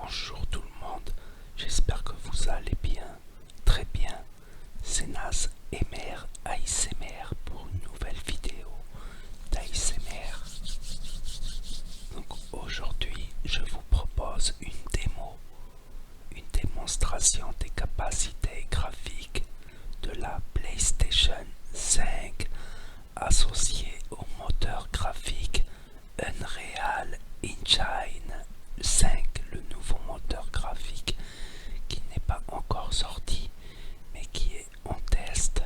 Bonjour tout le monde, j'espère que vous allez bien, très bien. C'est Naz Emer ASMR pour une nouvelle vidéo d'ASMR. Donc aujourd'hui, je vous propose une démonstration des capacités graphiques de la PlayStation 5 associée au moteur graphique Unreal Engine 5, le nouveau moteur graphique qui n'est pas encore sorti mais qui est en test,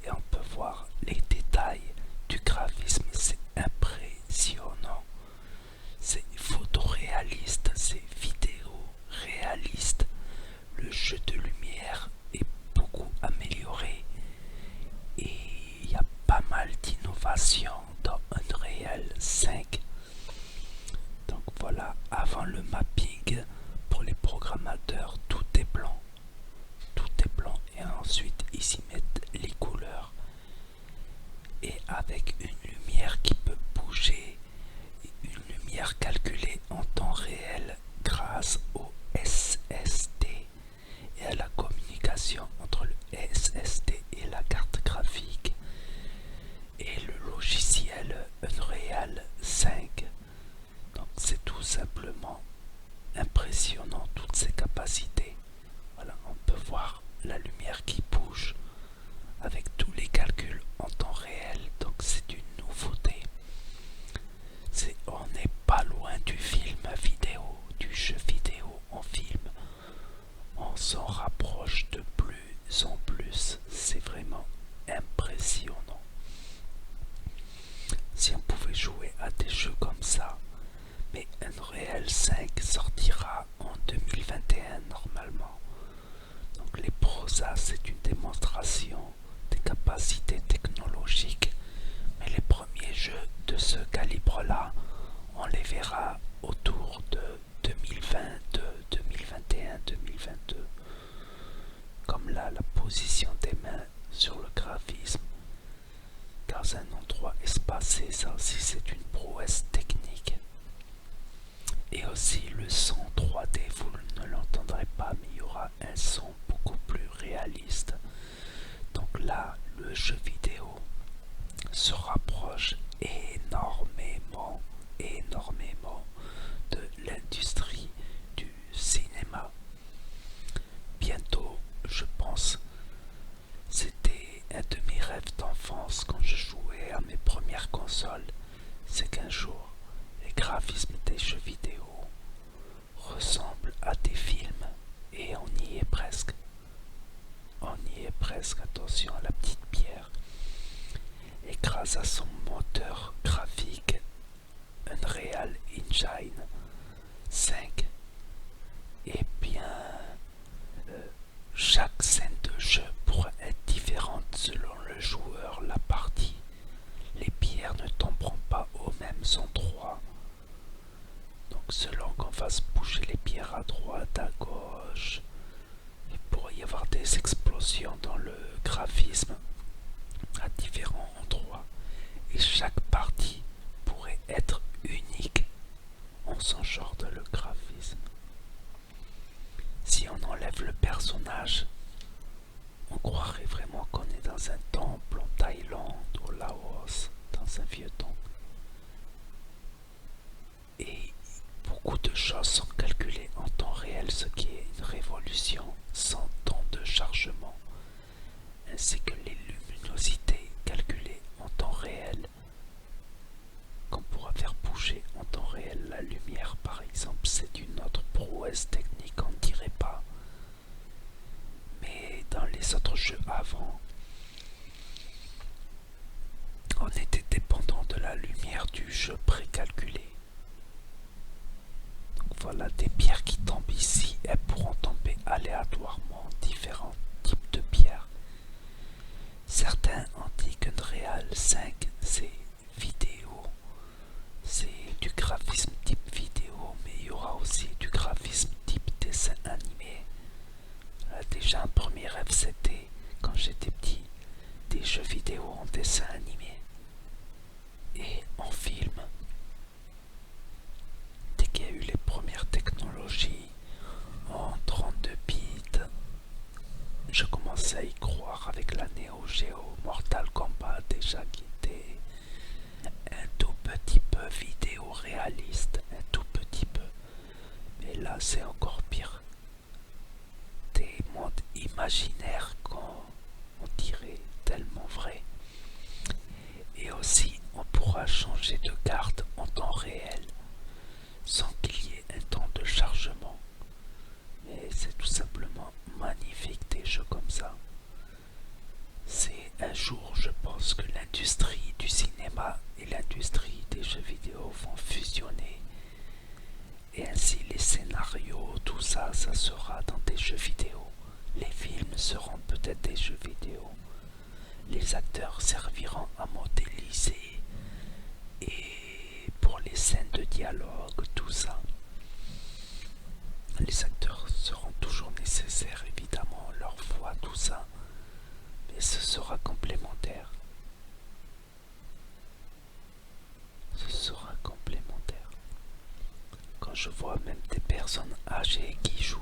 et on peut voir les détails du graphisme. C'est impressionnant, c'est photoréaliste, c'est vidéo réaliste. Le jeu de lumière est beaucoup amélioré et il y a pas mal d'innovations dans Unreal 5. Donc voilà, avant le mapping pour les programmateurs, tout est blanc. Tout est blanc et ensuite ils y mettent les couleurs. Et avec une lumière qui peut bouger, une lumière calculée en temps réel grâce au SSD et à la communication entre le SSD et la carte graphique et le logiciel Unreal 5. Donc c'est tout simplement impressionnant, toutes ces capacités. Voilà, on peut voir la lumière qui bouge avec tous les calculs en temps réel. Donc c'est une nouveauté. On n'est pas loin du film vidéo, du jeu vidéo en film. On s'en rapproche de plus en plus. C'est vraiment impressionnant. Si on pouvait jouer à des jeux comme ça, mais Unreal 5 sortira en 2021 normalement. Donc les prosas, c'est une démonstration des capacités technologiques, mais les premiers jeux de ce calibre-là, on les verra autour de 2022, 2021, 2022. Comme là, la position des mains sur le graphisme, dans un endroit espacé, ça aussi c'est une prouesse technique. Et aussi le son 3D, vous ne l'entendrez pas, mais il y aura un son beaucoup plus réaliste. Donc là, le jeu vidéo se rapproche énormément, énormément de l'industrie du cinéma. Bientôt, je pense, c'était un de mes rêves d'enfance quand je jouais à mes premières consoles, c'est qu'un jour, les graphismes des jeux vidéo ressemblent à des films, et on y est presque. On y est presque, attention à la petite pierre. Et grâce à son moteur graphique Unreal Engine 5, eh bien, chaque scène de jeu pourra être différente selon le joueur, la partie. Les pierres ne tomberont pas aux mêmes endroits. Donc selon qu'on fasse bouger les pierres à droite, à gauche, il pourrait y avoir des explosions dans le graphisme à différents endroits. Et chaque partie pourrait être unique en son genre de le graphisme. Si on enlève le personnage, on croirait vraiment qu'on est dans un temple en Thaïlande, au Laos, dans un vieux temple. Et beaucoup de choses sont calculées en temps réel, ce qui est une révolution sans temps de chargement, ainsi que les luminosités calculées en temps réel, qu'on pourra faire bouger en temps réel la lumière par exemple. C'est une autre prouesse technique, on ne dirait pas. Mais dans les autres jeux avant, on était dépendant de la lumière du jeu précalculé. Donc voilà, des pierres qui tombent ici, elles pourront tomber aléatoirement, différents types de pierres. Certains ont dit qu'Unreal 5 c'est vidéo, c'est du graphisme type vidéo, mais il y aura aussi du graphisme type dessin animé. Là, déjà un premier rêve c'était, quand j'étais petit, des jeux vidéo en dessin animé et en film. Dès qu'il y a eu les premières technologies c'est encore pire. Des mondes imaginaires qu'on dirait tellement vrais. Et aussi, on pourra changer de carte en temps réel sans qu'il y ait un temps de chargement. Mais c'est tout simplement magnifique des jeux comme ça. C'est un jour, je pense que l'industrie du cinéma et l'industrie des jeux vidéo vont fusionner. Et ainsi les scénarios, tout ça, ça sera dans des jeux vidéo. Les films seront peut-être des jeux vidéo. Les acteurs serviront à modéliser et pour les scènes de dialogue, tout ça. Les acteurs seront toujours nécessaires, évidemment, leur voix, tout ça. Mais ce sera complémentaire. Ce sera complémentaire. Quand je vois même des personnes âgées qui jouent,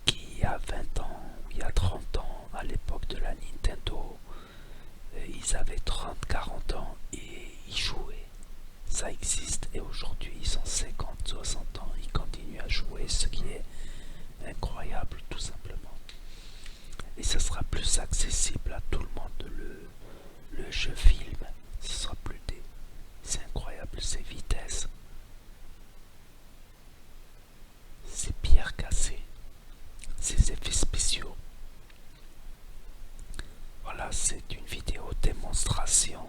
qui il y a 20 ans, il y a 30 ans, à l'époque de la Nintendo, ils avaient 30-40 ans et ils jouaient. Ça existe et aujourd'hui ils ont 50-60 ans, ils continuent à jouer, ce qui est incroyable tout simplement. Et ce sera plus accessible à tout le monde, le jeu film, ce sera plus des... C'est incroyable ces vitesses. Ces pierres cassées, ces effets spéciaux. Voilà, c'est une vidéo démonstration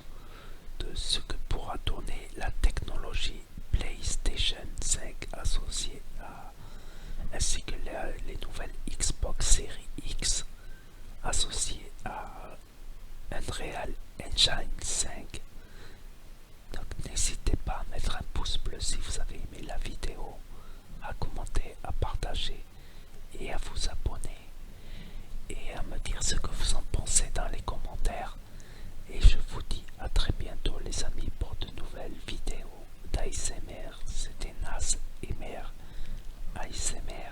de ce que pourra donner la technologie PlayStation 5 associée à, ainsi que les nouvelles Xbox Series X associées à Unreal Engine 5. Donc n'hésitez pas à mettre un pouce bleu si vous avez aimé la vidéo, à commenter, à partager et à vous abonner et à me dire ce que vous en pensez dans les commentaires. Et je vous dis à très bientôt les amis pour de nouvelles vidéos d'ASMR. C'était Nas et Mère ASMR.